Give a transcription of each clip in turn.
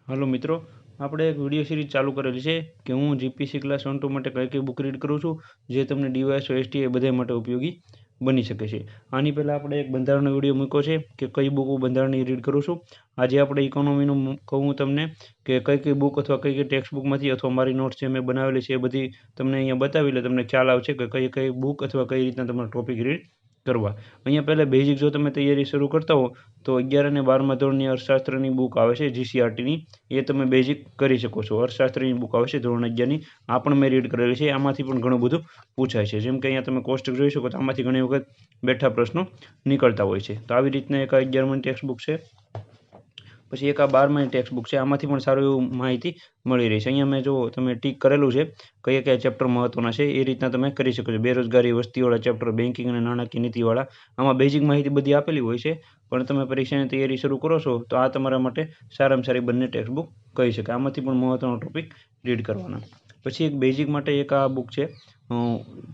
Hello मित्रों, આપણે એક વિડિયો સિરીઝ ચાલુ કરેલી છે કે હું જીપીસી ક્લાસ 1-2 માટે કઈ કઈ બુક રીડ કરું છું જે તમને ડીવાયએસઓ એસટીઆઈ બધા માટે ઉપયોગી બની શકે છે। આની પહેલાં આપણે એક બંધારણનો વિડિયો મૂક્યો છે કે કઈ બુક બંધારણની રીડ કરું છું। આજે આપણે ઇકોનોમીનું કહું તમને કે કઈ કઈ બુક અથવા કઈ કઈ ટેક્સ્ટ બુકમાંથી અથવા મારી નોટ્સ જે મેં બનાવેલી છે એ બધી તમને અહીંયા બતાવી એટલે તમને ખ્યાલ આવશે કે કઈ કઈ બુક અથવા કઈ રીતના તમારે ટોપિક રીડ કરવા। અહીંયા પહેલાં બેઝિક જો તમે તૈયારી શરૂ કરતા હો તો 11 અને 12મા ધોરણની અર્થશાસ્ત્રની બુક આવે છે જીસીઆરટીની, એ તમે બેઝિક કરી શકો છો। અર્થશાસ્ત્રની બુક આવે છે ધોરણ 11ની, આ પણ મેં રીડ કરેલી છે। આમાંથી પણ ઘણું બધું પૂછાય છે, જેમ કે અહીંયા તમે કોષ્ટક જોઈ શકો તો આમાંથી ઘણી વખત બેઠા પ્રશ્નો નીકળતા હોય છે। તો આવી રીતના એક 11માની ટેક્સ્ટ બુક છે, પછી એક આ 12માની ટેક્સ્ટ બુક છે, આમાંથી પણ સારું એવું માહિતી મળી રહી છે। અહીંયા મેં જો તમે ટીક કરેલું છે કયા કયા ચેપ્ટર મહત્વના છે એ રીતના તમે કરી શકો છો। બેરોજગારી, વસ્તીવાળા ચેપ્ટર, બેન્કિંગ અને નાણાકીય નીતિવાળા, આમાં બેઝિક માહિતી બધી આપેલી હોય છે, પણ તમે પરીક્ષાની તૈયારી શરૂ કરો છો તો આ તમારા માટે સારામાં સારી બંને ટેક્સ્ટ બુક કહી શકાય। આમાંથી પણ મહત્વનો ટોપિક રીડ કરવાના। પછી એક બેઝિક માટે એક આ બુક છે,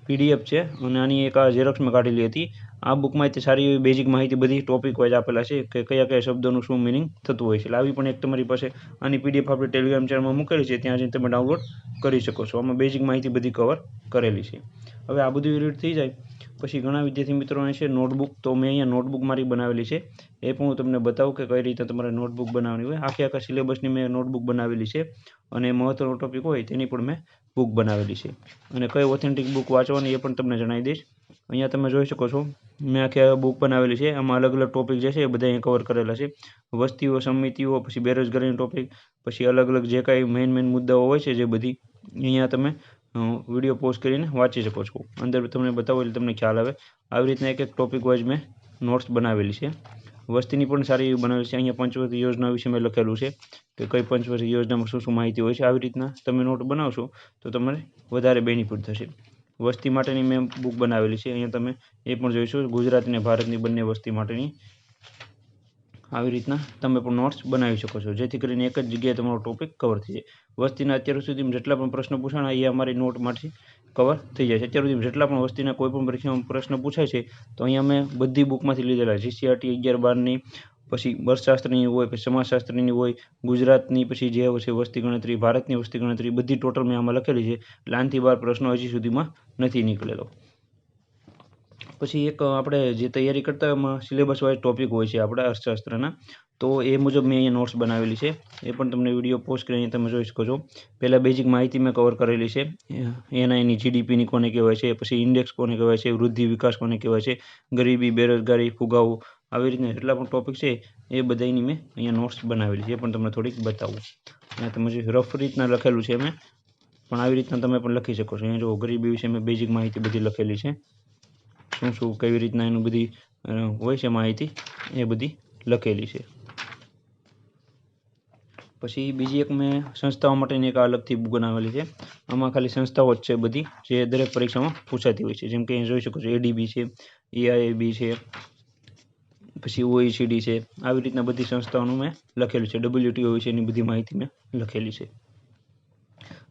પીડીએફ છે, અને આની એક આ ઝેરોક્સ મેં કાઢેલી હતી। આ બુકમાં તે સારી એવી બેઝિક માહિતી બધી ટોપિક વાઇઝ આપેલા છે કે કયા કયા શબ્દોનું શું મિનિંગ થતું હોય છે। એટલે આવી પણ એક તમારી પાસે આની પીડીએફ આપણે ટેલિગ્રામ ચેનલમાં મૂકેલી છે, ત્યાં જઈને તમે ડાઉનલોડ કરી શકો છો। આમાં બેઝિક માહિતી બધી કવર કરેલી છે। હવે આ બધું રીડ થઈ જાય પછી ઘણા વિદ્યાર્થી મિત્રોને છે નોટબુક, તો મેં અહીંયા નોટબુક મારી બનાવેલી છે, એ પણ હું તમને બતાવું કે કઈ રીતે તમારે નોટબુક બનાવવાની હોય। આખા સિલેબસની મેં નોટબુક બનાવેલી છે અને મહત્વનો ટોપિક હોય તેની પણ મેં બુક બનાવેલી છે, અને કઈ ઓથેન્ટિક બુક વાંચવાની એ પણ તમને જણાવી દઈશ। અહીંયા તમે જોઈ શકો છો મેં આખી બુક બનાવેલી છે, આમાં અલગ અલગ ટોપિક જે છે એ બધા અહીંયા કવર કરેલા છે। વસ્તીઓ, સમિતિઓ, પછી બેરોજગારીનો ટોપિક, પછી અલગ અલગ જે કાંઈ મેઇન મુદ્દાઓ હોય છે જે બધી અહીંયા તમે વિડીયો પોઝ કરીને વાંચી શકો છો। અંદર તમને બતાવો એટલે તમને ખ્યાલ આવે। આવી રીતના એક એક ટોપિક વાઇઝ મેં નોટ્સ બનાવેલી છે। વસ્તીની પણ સારી એવી બનાવેલી છે। અહીંયા પંચવટી યોજના વિશે મેં લખેલું છે કે કઈ પંચવટી યોજનામાં શું શું માહિતી હોય છે। આવી રીતના તમે નોટ બનાવશો તો તમને વધારે બેનિફિટ થશે। વસ્તી માટેની મેં બુક બનાવેલી છે, અહીંયા તમે એ પણ જોઈશું, ગુજરાત અને ભારતની બંને વસ્તી માટેની। આવી રીતના તમે પણ નોટ્સ બનાવી શકો છો, જેથી કરીને એક જ જગ્યાએ તમારો ટોપિક કવર થઈ જાય। વસ્તીના અત્યાર સુધીમાં જેટલા પણ પ્રશ્નો પૂછાણા એ અમારી નોટમાંથી કવર થઈ જાય છે। અત્યાર સુધી જેટલા પણ વસ્તીના કોઈ પણ પરીક્ષામાં પ્રશ્ન પૂછાય છે તો અહીંયા મેં બધી બુકમાંથી લીધેલા, જીસીઆરટી 11-12ની, પછી અર્થશાસ્ત્રની હોય, પછી સમાજશાસ્ત્રની હોય, ગુજરાતની પછી જે છે વસ્તી ગણતરી, ભારતની વસ્તી ગણતરી, બધી ટોટલ મેં આમાં લખેલી છે। એટલે આનાથી 12 પ્રશ્નો હજી સુધીમાં નથી નીકળેલો। પછી એક આપણે જે તૈયારી કરતા હોય એમાં સિલેબસ વાઇઝ ટોપિક હોય છે આપણા અર્થશાસ્ત્રના, તો એ મુજબ મેં અહીંયા નોટ્સ બનાવેલી છે, એ પણ તમને વિડીયો પોસ્ટ કરીને તમે જોઈ શકો છો। પહેલાં બેઝિક માહિતી મેં કવર કરેલી છે, એની જીડીપીની કોને કહેવાય છે, પછી ઇન્ડેક્સ કોને કહેવાય છે, વૃદ્ધિ વિકાસ કોને કહેવાય છે, ગરીબી, બેરોજગારી, ફુગાવો, આવી રીતના જેટલા પણ ટોપિક છે એ બધાની મેં અહીંયા નોટ્સ બનાવેલી છે, એ પણ તમને થોડીક બતાવું। અહીંયા તમે જે રફ રીતના લખેલું છે મેં, પણ આવી રીતના તમે પણ લખી શકો છો। અહીંયા જો ગરીબી વિશે મેં બેઝિક માહિતી બધી લખેલી છે, શું શું કેવી રીતના એનું બધી હોય છે માહિતી એ બધી લખેલી છે। પછી બીજી એક મેં સંસ્થાઓ માટેની એક અલગથી બુક બનાવેલી છે, આમાં ખાલી સંસ્થાઓ જ છે બધી જે દરેક પરીક્ષામાં પૂછાતી હોય છે, જેમ કે અહીં જોઈ શકો છો એડીબી છે, એઆઈબી છે, પછી ઓઈસીડી છે, આવી રીતના બધી સંસ્થાઓનું મેં લખેલું છે। ડબલ્યુટીઓ વિશેની બધી માહિતી મેં લખેલી છે।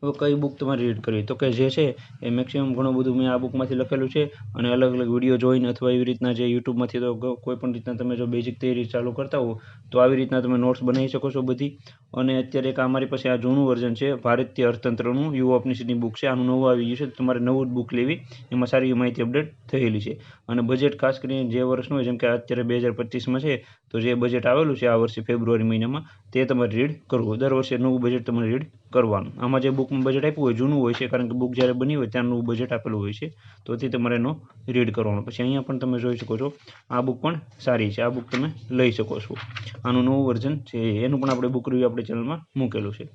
હવે કઈ બુક તમારે રીડ કરવી, તો કે જે છે એ મેક્સિમમ ઘણું બધું મેં આ બુકમાંથી લખેલું છે, અને અલગ અલગ વિડીયો જોઈને અથવા એવી રીતના જે યુટ્યુબમાંથી તો કોઈ પણ રીતના તમે જો બેઝિક તૈયારી ચાલુ કરતા હો તો આવી રીતના તમે નોટ્સ બનાવી શકો છો બધી। અને અત્યારે એક અમારી પાસે આ જૂનું વર્ઝન છે, ભારતીય અર્થતંત્રનું યુવા ઓપનિષદની બુક છે, આનું નવું આવી ગયું છે, તમારે નવું જ બુક લેવી, એમાં સારી એવી માહિતી અપડેટ થયેલી છે। અને બજેટ ખાસ કરીને જે વર્ષનું હોય, જેમ કે અત્યારે 2025માં છે તો જે બજેટ આવેલું છે આ વર્ષે ફેબ્રુઆરી મહિનામાં, તે તમારે રીડ કરવું। દર વર્ષે નવું બજેટ તમારે રીડ કરવાનું। આમાં જે બુકમાં બજેટ આપ્યું હોય જૂનું હોય છે, કારણ કે બુક જ્યારે બની હોય ત્યાં નવું બજેટ આપેલું હોય છે, તો તે તમારે એનો રીડ કરવાનો। પછી અહીંયા પણ તમે જોઈ શકો છો આ બુક પણ સારી છે, આ બુક તમે લઈ શકો છો, આનું નવું વર્ઝન છે, એનું પણ આપણે બુક રિવ્યુ આપણી ચેનલમાં મૂકેલું છે।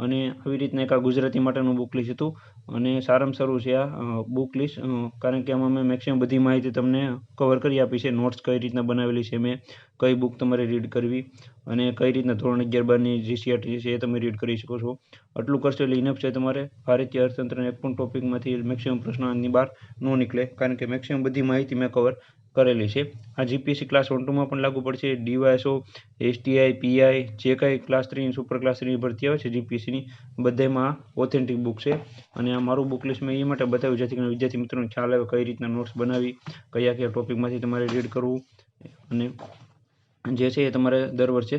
અને આવી રીતના એક આ ગુજરાતી માટેનું બુક લિસ્ટ હતું, અને સારામાં સારું છે આ બુક લિસ્ટ, કારણ કે આમાં મેં મેક્સિમમ બધી માહિતી તમને કવર કરી આપી છે। નોટ્સ કઈ રીતના બનાવેલી છે મેં, કઈ બુક તમારે રીડ કરવી, અને કઈ રીતના ધોરણ 11-12ની જીસીઆરટી છે એ તમે રીડ કરી શકો છો। આટલું કરશો એટલે ઇનફ છે તમારે। ભારતીય અર્થતંત્રના એક પણ ટોપિકમાંથી મેક્સિમમ પ્રશ્નોની બહાર ન નીકળે, કારણ કે મેક્સિમમ બધી માહિતી મેં કવર કરેલી છે। આ જીપીએસસી ક્લાસ 1-2માં પણ લાગુ પડશે, ડીવાયએસઓ, એસટીઆઈ, પીઆઈ, જે કાંઈ ક્લાસ 3 સુપર ક્લાસ 3 ભરતી આવે છે જીપીએસસીની, બધામાં ઓથેન્ટિક બુક છે। અને આ મારું બુક લિસ્ટ મેં એ માટે બતાવ્યું જેથી કરીને વિદ્યાર્થી મિત્રોને ખ્યાલ આવે કઈ રીતના નોટ્સ બનાવી, કયા કયા ટોપિકમાંથી તમારે રીડ કરવું, અને જે છે એ તમારે દર વર્ષે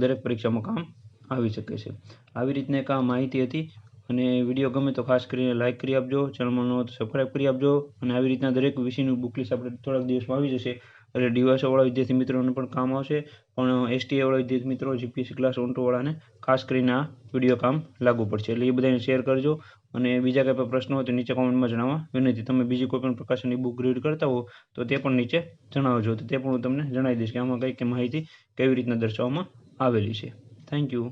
દરેક પરીક્ષામાં કામ આવી શકે છે. આવી રીતના એક આ માહિતી હતી અને વિડીયો ગમે તો ખાસ કરીને લાઇક કરી આપજો, ચેનલમાં ન હોય તો સબસ્ક્રાઈબ કરી આપજો અને આવી રીતના દરેક વિષયની બુક લિસ્ટ આપણે થોડાક દિવસમાં આવી જશે એટલે ડીવાયસોવાળા વિદ્યાર્થી મિત્રોને પણ કામ આવશે, પણ એસટીએવાળા વિદ્યાર્થી મિત્રો જીપીએસસી ક્લાસ 1 to વાળાને ખાસ કરીને આ વિડીયો કામ લાગુ પડશે એટલે એ બધાને શેર કરજો અને બીજા કંઈ પણ પ્રશ્નો હોય તો નીચે કોમેન્ટમાં જણાવવા વિનંતી. તમે બીજી કોઈ પણ પ્રકારની બુક રીડ કરતા હો તો તે પણ નીચે જણાવજો, તો તે પણ હું તમને જણાવી દઈશ કે આમાં કઈ માહિતી કેવી રીતના દર્શાવવામાં આવેલી છે. Thank you.